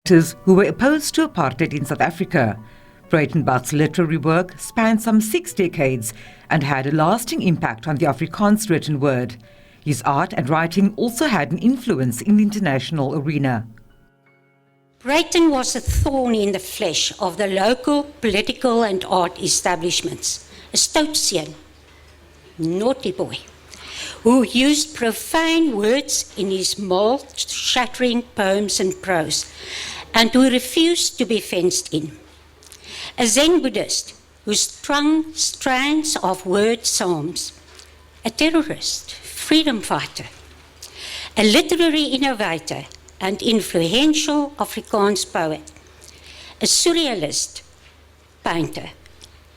who were opposed to apartheid in South Africa. Breytenbach's literary work spanned some 6 decades and had a lasting impact on the Afrikaans written word. His art and writing also had an influence in the international arena. Breyten was a thorn in the flesh of the local political and art establishments, a Stoitsian, naughty boy, who used profane words in his mold-shattering poems and prose, and who refused to be fenced in. A Zen Buddhist who strung strands of word psalms. A terrorist, freedom fighter. A literary innovator and influential Afrikaans poet. A surrealist painter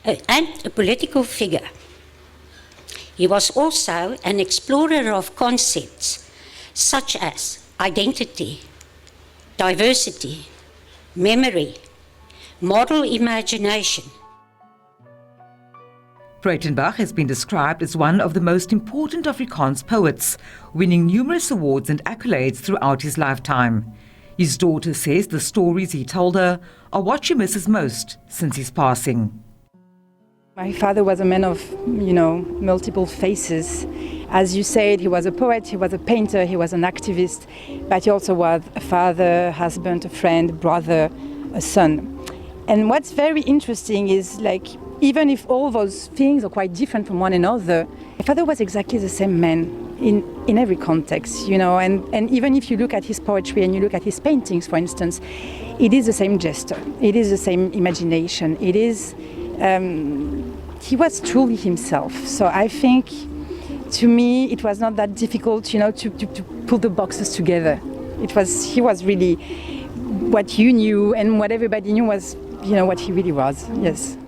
and a political figure. He was also an explorer of concepts such as identity, diversity, memory, model imagination. Breytenbach has been described as one of the most important Afrikaans poets, winning numerous awards and accolades throughout his lifetime. His daughter says the stories he told her are what she misses most since his passing. My father was a man of, multiple faces. As you said, he was a poet, he was a painter, he was an activist, but he also was a father, husband, a friend, brother, a son. And what's very interesting is, even if all those things are quite different from one another, my father was exactly the same man in every context, and even if you look at his poetry and you look at his paintings, for instance, it is the same gesture, it is the same imagination, it is... he was truly himself. So I think, to me, it was not that difficult, to put the boxes together. He was really what you knew, and what everybody knew was, what he really was. Yes.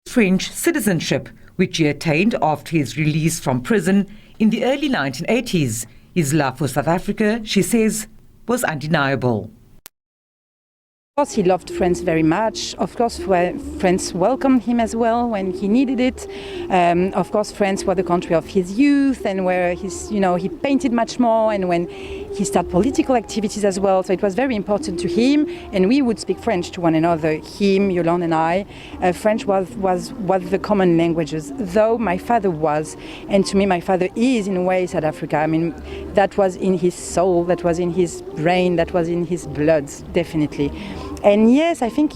French citizenship, which he attained after his release from prison in the early 1980s. His love for South Africa, she says, was undeniable. Of course, he loved France very much. Of course, France welcomed him as well when he needed it. Of course, France was the country of his youth and where he painted much more, and when he started political activities as well. So it was very important to him, and we would speak French to one another, him, Yolande and I. French was the common languages, though my father was, and to me my father is in a way South Africa. I mean, that was in his soul, that was in his brain, that was in his blood, definitely. And yes, I think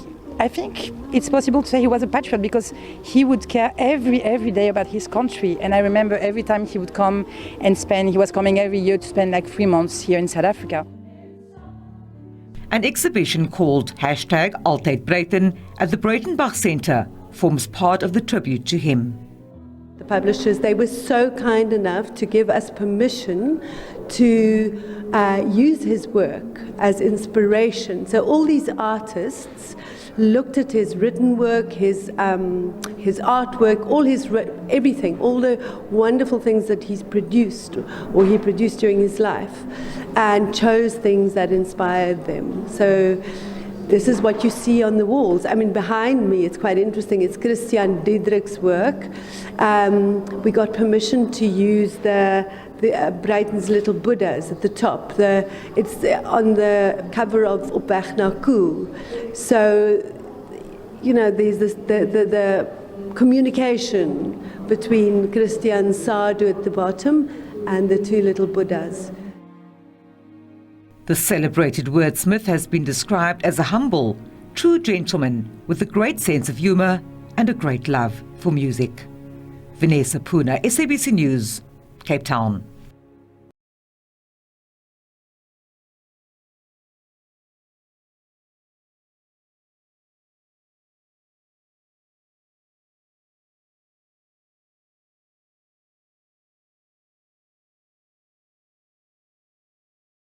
it's possible to say he was a patriot because he would care every day about his country. And I remember every time he would come and he was coming every year to spend 3 months here in South Africa. An exhibition called #Altyd Breyten at the Breytenbach Centre forms part of the tribute to him. The publishers, they were so kind enough to give us permission to use his work as inspiration. So all these artists looked at his written work, his artwork, everything, all the wonderful things that he produced during his life, and chose things that inspired them. So this is what you see on the walls. I mean, behind me, it's quite interesting. It's Christian Diedrich's work. We got permission to use the Breyten's little Buddhas at the top. It's on the cover of Op Weg na Koel. So, there's the communication between Christian Sadhu at the bottom and the 2 little Buddhas. The celebrated wordsmith has been described as a humble, true gentleman with a great sense of humour and a great love for music. Vanessa Puna, SABC News, Cape Town.